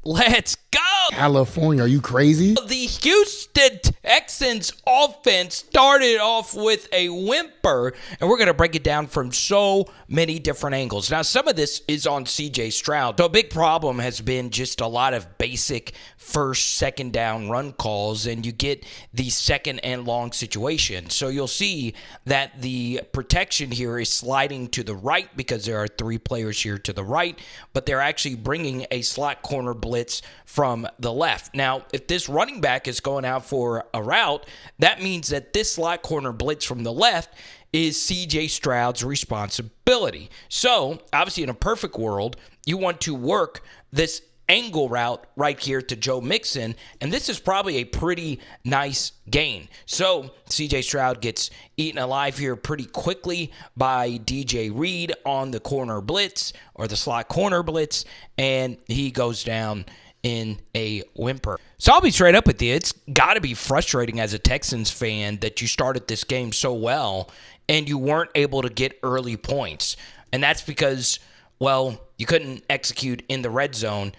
Let's go. California, are you crazy? The Houston Texans offense started off with a whimper, and we're going to break it down from so many different angles. Now, some of this is on CJ Stroud. So a big problem has been just a lot of basic first, second down run calls, and you get the second and long situation. So you'll see that the protection here is sliding to the right because there are three players here to the right, but they're actually bringing a slot corner blitz from the left. Now, if this running back is going out for a route, that means that this slot corner blitz from the left is CJ Stroud's responsibility. So, obviously, in a perfect world, you want to work this angle route right here to Joe Mixon, and this is probably a pretty nice gain. So CJ Stroud gets eaten alive here pretty quickly by DJ Reed on the corner blitz, or the slot corner blitz, and he goes down in a whimper. So I'll be straight up with you. It's got to be frustrating as a Texans fan that you started this game so well and you weren't able to get early points. And that's because, well, you couldn't execute in the red zone.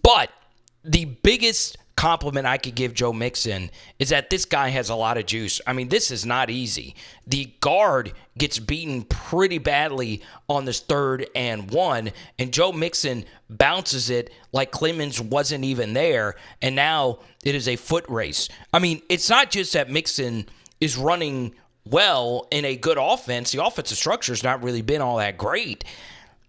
But the biggest compliment I could give Joe Mixon is that this guy has a lot of juice. I mean, this is not easy. The guard gets beaten pretty badly on this 3rd and 1, and Joe Mixon bounces it like Clemens wasn't even there, and now it is a foot race. I mean, it's not just that Mixon is running well in a good offense. The offensive structure has not really been all that great.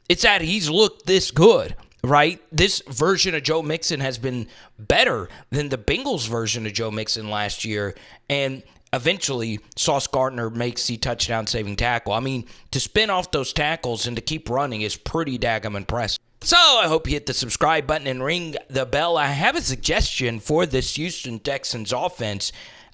It's that he's looked this good. Right? This version of Joe Mixon has been better than the Bengals version of Joe Mixon last year. And eventually, Sauce Gardner makes the touchdown-saving tackle. I mean, to spin off those tackles and to keep running is pretty daggum impressive. So I hope you hit the subscribe button and ring the bell. I have a suggestion for this Houston Texans offense.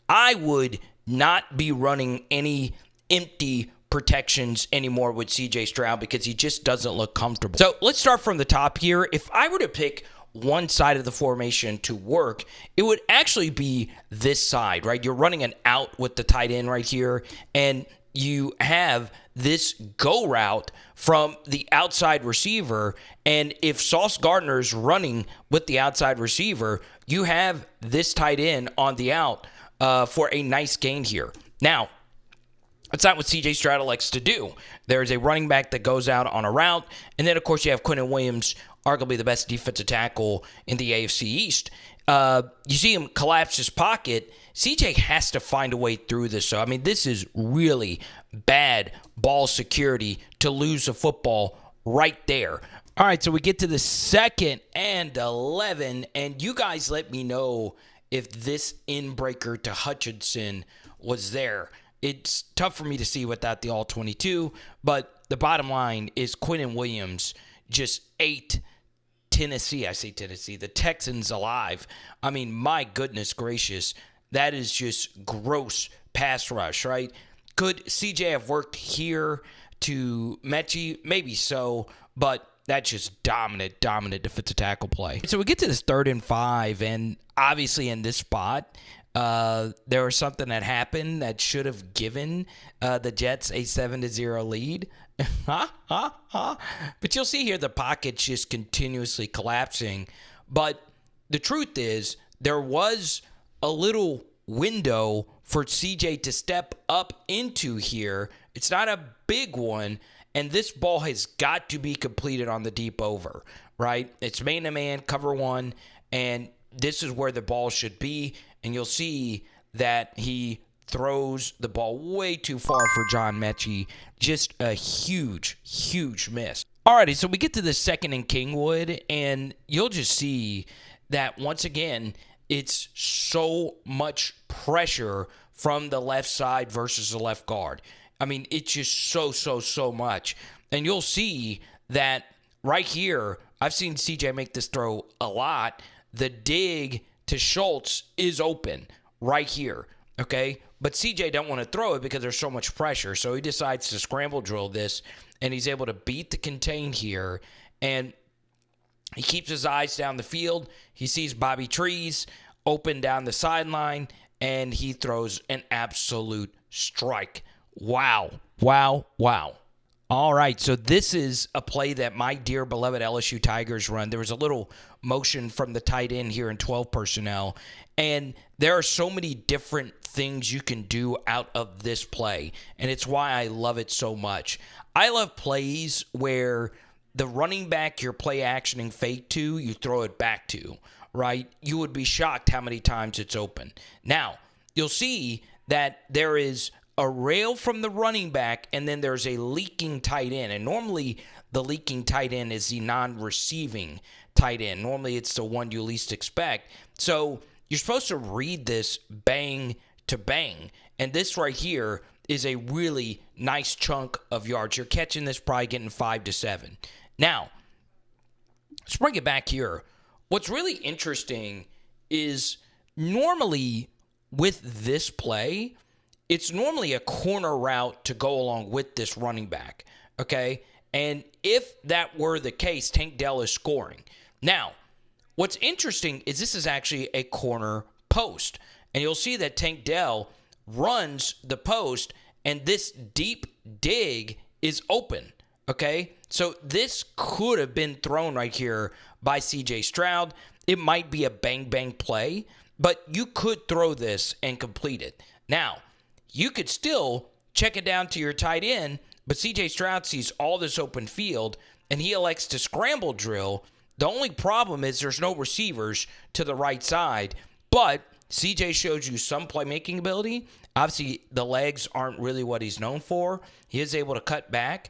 I would not be running any empty protections anymore with CJ Stroud because he just doesn't look comfortable. So let's start from the top here. If I were to pick one side of the formation to work, it would actually be this side, right? You're running an out with the tight end right here, and you have this go route from the outside receiver, and if Sauce Gardner is running with the outside receiver, you have this tight end on the out for a nice gain here. Now, that's not what CJ Stroud likes to do. There's a running back that goes out on a route, and then, of course, you have Quinnen Williams, arguably the best defensive tackle in the AFC East. You see him collapse his pocket. CJ has to find a way through this. So, I mean, this is really bad ball security to lose a football right there. All right, so we get to the 2nd and 11, and you guys let me know if this in-breaker to Hutchinson was there. It's tough for me to see without the all-22, but the bottom line is Quinnen Williams just ate the Texans alive. I mean, my goodness gracious, that is just gross pass rush, right? Could CJ have worked here to Mechie? Maybe so, but that's just dominant defensive tackle play. So we get to this 3rd and 5, and obviously in this spot, there was something that happened that should have given the Jets a 7-0 lead. But you'll see here the pocket's just continuously collapsing. But the truth is, there was a little window for CJ to step up into here. It's not a big one, and this ball has got to be completed on the deep over, right? It's man-to-man, cover one, and this is where the ball should be. And you'll see that he throws the ball way too far for John Mechie. Just a huge miss. Alrighty, so we get to the 2nd and Kingwood, and you'll just see that once again, it's so much pressure from the left side versus the left guard. I mean, it's just so much. And you'll see that right here, I've seen CJ make this throw a lot. The dig to Schultz is open right here, okay? But CJ don't want to throw it because there's so much pressure, so he decides to scramble drill this, and he's able to beat the contain here, and he keeps his eyes down the field. He sees Bobby Trees open down the sideline, and he throws an absolute strike. Wow. All right, so this is a play that my dear beloved LSU Tigers run. There was a little motion from the tight end here in 12 personnel. And there are so many different things you can do out of this play, and it's why I love it so much. I love plays where the running back you're play actioning fake to, you throw it back to, right? You would be shocked how many times it's open. Now, you'll see that there is a rail from the running back, and then there's a leaking tight end. And normally the leaking tight end is the non-receiving tight end. Normally it's the one you least expect. So you're supposed to read this bang to bang. And this right here is a really nice chunk of yards. You're catching this probably getting 5 to 7. Now, let's bring it back here. What's really interesting is normally with this play, it's normally a corner route to go along with this running back, okay? And if that were the case, Tank Dell is scoring. Now, what's interesting is this is actually a corner post. And you'll see that Tank Dell runs the post, and this deep dig is open, okay? So this could have been thrown right here by CJ Stroud. It might be a bang-bang play, but you could throw this and complete it. Now, you could still check it down to your tight end, but CJ Stroud sees all this open field, and he elects to scramble drill. The only problem is there's no receivers to the right side, but CJ shows you some playmaking ability. Obviously, the legs aren't really what he's known for. He is able to cut back.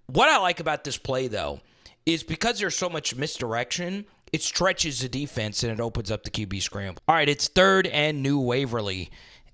What I like about this play, though, is because there's so much misdirection, it stretches the defense and it opens up the QB scramble. All right, it's 3rd and New Waverly.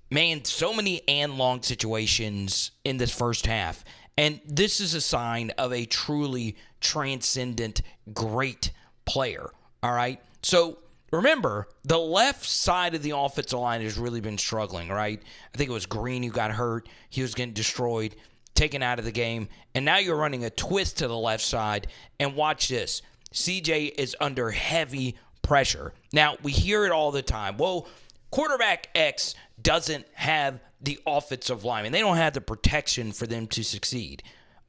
Man, so many and long situations in this first half. And this is a sign of a truly transcendent, great player. All right? So remember, the left side of the offensive line has really been struggling, right? I think it was Green who got hurt. He was getting destroyed, taken out of the game. And now you're running a twist to the left side. And watch this. CJ is under heavy pressure. Now, we hear it all the time. Well, quarterback X doesn't have the offensive line, and they don't have the protection for them to succeed.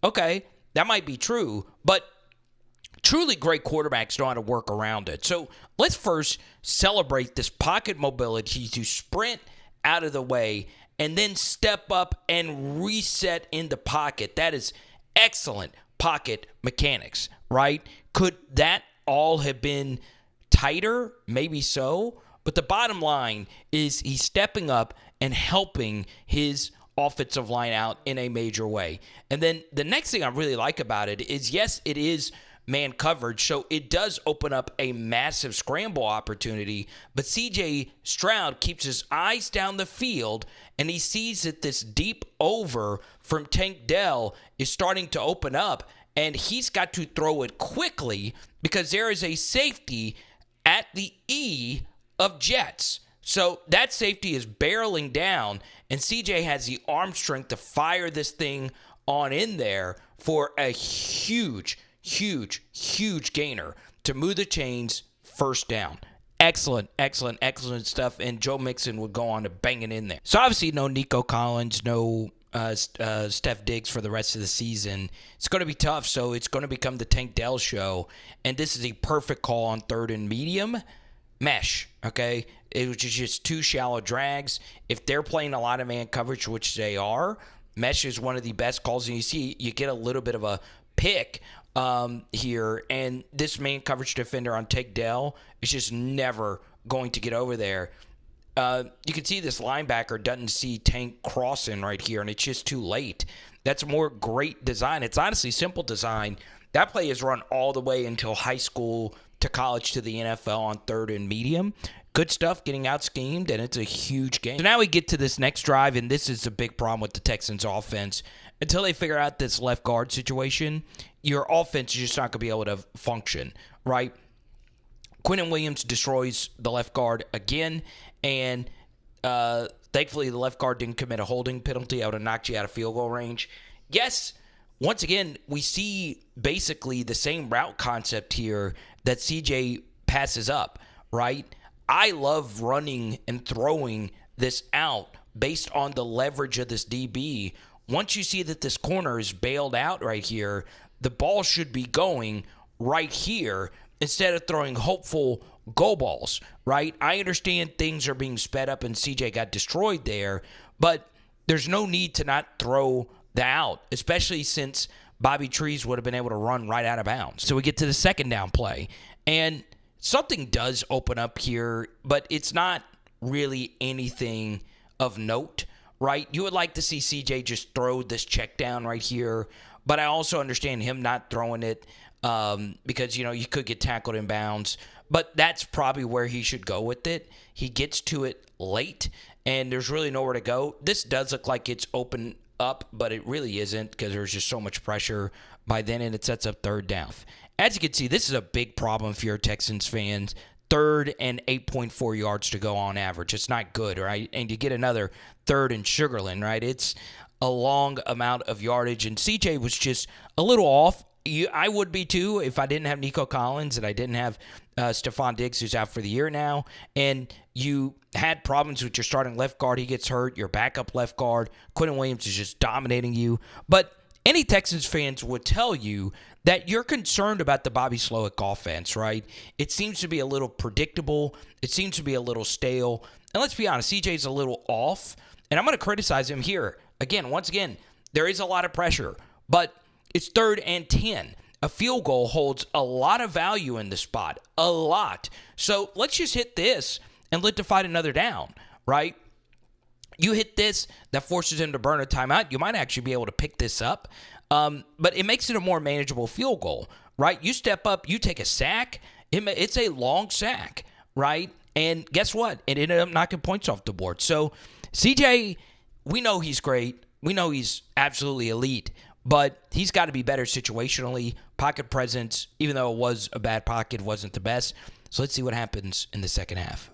Okay, that might be true, but truly great quarterbacks know how to work around it. So let's first celebrate this pocket mobility to sprint out of the way and then step up and reset in the pocket. That is excellent pocket mechanics, right? Could that all have been tighter? Maybe so. But the bottom line is he's stepping up and helping his offensive line out in a major way. And then the next thing I really like about it is, yes, it is man coverage, so it does open up a massive scramble opportunity, but CJ Stroud keeps his eyes down the field, and he sees that this deep over from Tank Dell is starting to open up, and he's got to throw it quickly because there is a safety at the E of Jets. So that safety is barreling down, and CJ has the arm strength to fire this thing on in there for a huge gainer to move the chains, first down. Excellent stuff, and Joe Mixon would go on to bang it in there. So obviously no Nico Collins, no Steph Diggs for the rest of the season. It's going to be tough, so it's going to become the Tank Dell show, and this is a perfect call on 3rd and medium. Mesh, okay? It was just 2 shallow drags. If they're playing a lot of man coverage, which they are, mesh is one of the best calls, and you get a little bit of a pick here, and this man coverage defender on Tank Dell is just never going to get over there. You can see this linebacker doesn't see Tank crossing right here, and it's just too late. That's more great design. It's honestly simple design. That play is run all the way until high school to college to the NFL on 3rd and medium. Good stuff, getting out schemed, and it's a huge game. So now we get to this next drive, and this is a big problem with the Texans offense. Until they figure out this left guard situation, your offense is just not going to be able to function, right? Quinnen Williams destroys the left guard again, and thankfully the left guard didn't commit a holding penalty. I would have knocked you out of field goal range. Yes, once again, we see basically the same route concept here that CJ passes up, right? I love running and throwing this out based on the leverage of this DB. Once you see that this corner is bailed out right here, the ball should be going right here, instead of throwing hopeful go balls, right? I understand things are being sped up and CJ got destroyed there, but there's no need to not throw the out, especially since Bobby Trees would have been able to run right out of bounds. So we get to the second down play, and something does open up here, but it's not really anything of note, right? You would like to see CJ just throw this check down right here, but I also understand him not throwing it because, you could get tackled in bounds. But that's probably where he should go with it. He gets to it late, and there's really nowhere to go. This does look like it's open up, but it really isn't because there's just so much pressure by then, and it sets up third down. As you can see, this is a big problem if you're a Texans fan. Third and 8.4 yards to go on average. It's not good, right? And you get another third and Sugarland, right? It's a long amount of yardage, and CJ was just a little off. I would be too if I didn't have Nico Collins and I didn't have Stephon Diggs, who's out for the year now, and you had problems with your starting left guard. He gets hurt. Your backup left guard, Quentin Williams, is just dominating you. But any Texans fans would tell you that you're concerned about the Bobby Slowick offense, right? It seems to be a little predictable. It seems to be a little stale. And let's be honest, CJ's a little off, and I'm going to criticize him here. Once again, there is a lot of pressure, but it's 3rd and 10. A field goal holds a lot of value in this spot, a lot. So let's just hit this and let to fight another down, right? You hit this, that forces him to burn a timeout. You might actually be able to pick this up, but it makes it a more manageable field goal, right? You step up, you take a sack. It's a long sack, right? And guess what? It ended up knocking points off the board. So CJ, we know he's great. We know he's absolutely elite, but he's got to be better situationally. Pocket presence, even though it was a bad pocket, wasn't the best. So let's see what happens in the second half.